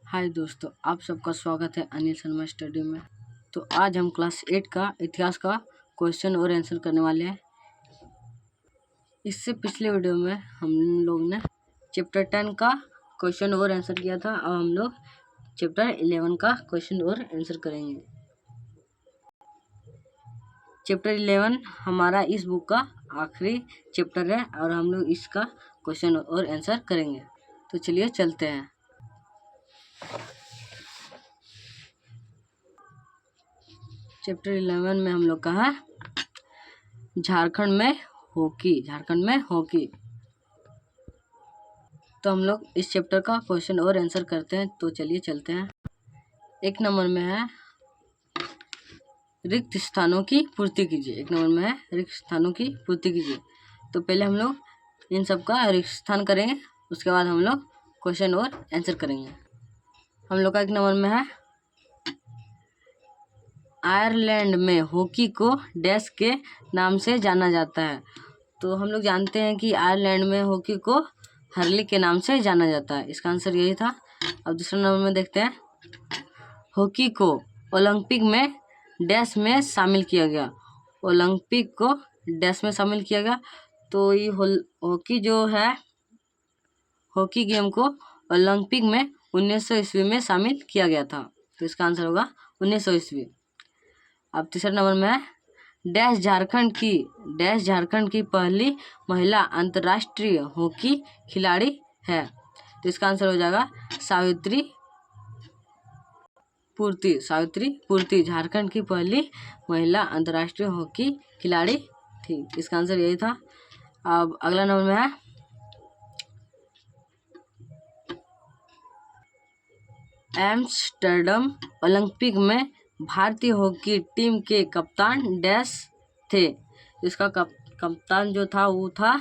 हाय दोस्तों, आप सबका स्वागत है अनिल शर्मा स्टडी में। तो आज हम क्लास 8 का इतिहास का क्वेश्चन और आंसर करने वाले हैं। इससे पिछले वीडियो में हम लोग ने चैप्टर 10 का क्वेश्चन और आंसर किया था। अब हम लोग चैप्टर 11 का क्वेश्चन और आंसर करेंगे। चैप्टर 11 हमारा इस बुक का आखिरी चैप्टर है और हम लोग इसका क्वेश्चन और आंसर करेंगे। तो चलिए चलते हैं। चैप्टर 11 में हम लोग का है झारखंड में हॉकी। तो हम लोग इस चैप्टर का क्वेश्चन और आंसर करते हैं। तो चलिए चलते हैं। 1 नंबर में है रिक्त स्थानों की पूर्ति कीजिए। 1 नंबर में है रिक्त स्थानों की पूर्ति कीजिए। तो पहले हम लोग इन सब का रिक्त स्थान करेंगे, उसके बाद हम लोग क्वेश्चन और आंसर करेंगे। हम लोग का 1 नंबर में है आयरलैंड में हॉकी को डैश के नाम से जाना जाता है। तो हम लोग जानते हैं कि आयरलैंड में हॉकी को हर्ली के नाम से जाना जाता है। इसका आंसर यही था। अब दूसरा नंबर में देखते हैं, हॉकी को ओलंपिक में डैश में शामिल किया गया। ओलंपिक को डैश में शामिल किया गया। तो ये हॉकी जो है, हॉकी गेम को ओलंपिक में 1900 ईस्वी में शामिल किया गया था। तो इसका आंसर होगा 1900 ईस्वी। अब तीसरा नंबर में है डैश झारखंड की पहली महिला अंतर्राष्ट्रीय हॉकी खिलाड़ी है। तो इसका आंसर हो जाएगा सावित्री पूर्ति झारखंड की पहली महिला अंतर्राष्ट्रीय हॉकी खिलाड़ी थी। इसका आंसर यही था। अब अगला नंबर में है एम्स्टर्डम ओलंपिक में भारतीय हॉकी टीम के कप्तान डैश थे। इसका कप्तान जो था वो था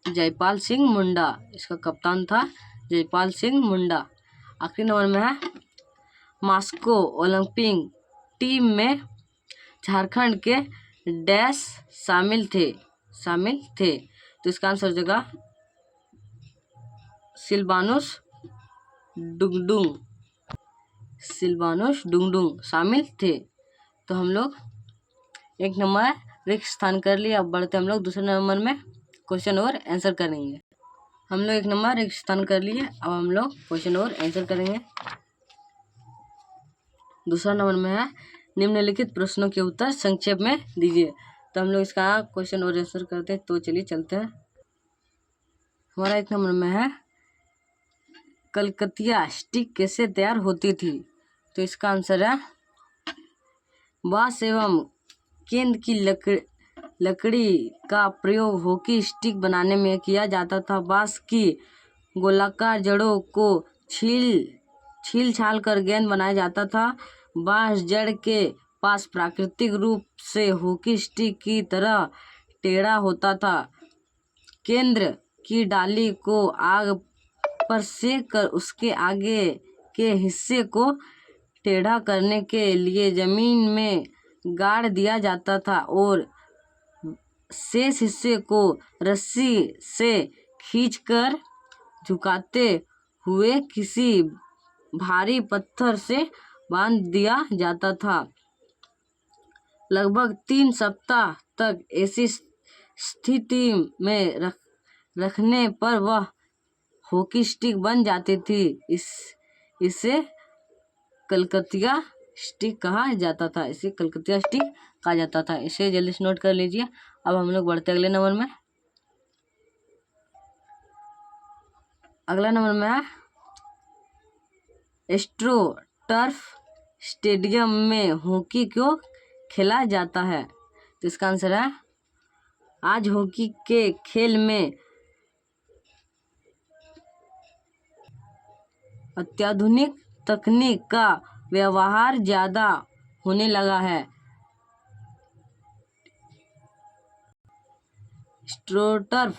जयपाल सिंह मुंडा। इसका कप्तान था जयपाल सिंह मुंडा। आखिरी नंबर में है मॉस्को ओलंपिक टीम में झारखंड के डैश शामिल थे। तो इसका आंसर हो जाएगा सिलवानुस डुंगडुंग शामिल थे। तो हम लोग 1 नंबर रिक्त स्थान कर लिया। अब बढ़ते हम लोग दूसरे नंबर में क्वेश्चन और आंसर करेंगे। हम लोग 1 नंबर रिक्त स्थान कर लिए। अब हम लोग क्वेश्चन और आंसर करेंगे। दूसरा नंबर में है निम्नलिखित प्रश्नों के उत्तर संक्षेप में दीजिए। तो हम लोग इसका क्वेश्चन और आंसर करते हैं। तो चलिए चलते हैं। हमारा 1 नंबर में है कलकतिया स्टिक कैसे तैयार होती थी। तो इसका आंसर है बांस एवं केंद्र की लकड़ी का प्रयोग हॉकी स्टिक बनाने में किया जाता था। बांस की गोलाकार जड़ों को छील छाल कर गेंद बनाया जाता था। बांस जड़ के पास प्राकृतिक रूप से हॉकी स्टिक की तरह टेढ़ा होता था। केंद्र की डाली को आग पर सेक कर उसके आगे के हिस्से को टेढ़ा करने के लिए जमीन में गाड़ दिया जाता था और शेष हिस्से को रस्सी से खींचकर झुकाते हुए किसी भारी पत्थर से बांध दिया जाता था। लगभग 3 सप्ताह तक ऐसी स्थिति में रखने पर वह हॉकी स्टिक बन जाती थी। इसे कलकतिया स्टिक कहा जाता था। इसे जल्दी से नोट कर लीजिए। अब हम लोग बढ़ते अगले नंबर में। अगला नंबर में है एस्ट्रो टर्फ स्टेडियम में हॉकी क्यों खेला जाता है। तो इसका आंसर है आज हॉकी के खेल में अत्याधुनिक तकनीक का व्यवहार ज़्यादा होने लगा है। एस्ट्रोटर्फ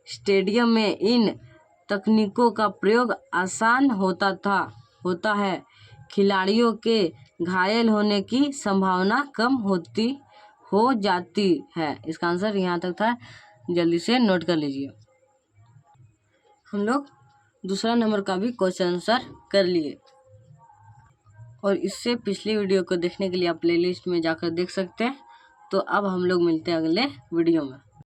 स्टेडियम में इन तकनीकों का प्रयोग आसान होता है। खिलाड़ियों के घायल होने की संभावना कम हो जाती है। इसका आंसर यहाँ तक था। जल्दी से नोट कर लीजिए। हम लोग दूसरा नंबर का भी क्वेश्चन आंसर कर लिए। और इससे पिछली वीडियो को देखने के लिए आप प्लेलिस्ट में जाकर देख सकते हैं। तो अब हम लोग मिलते हैं अगले वीडियो में।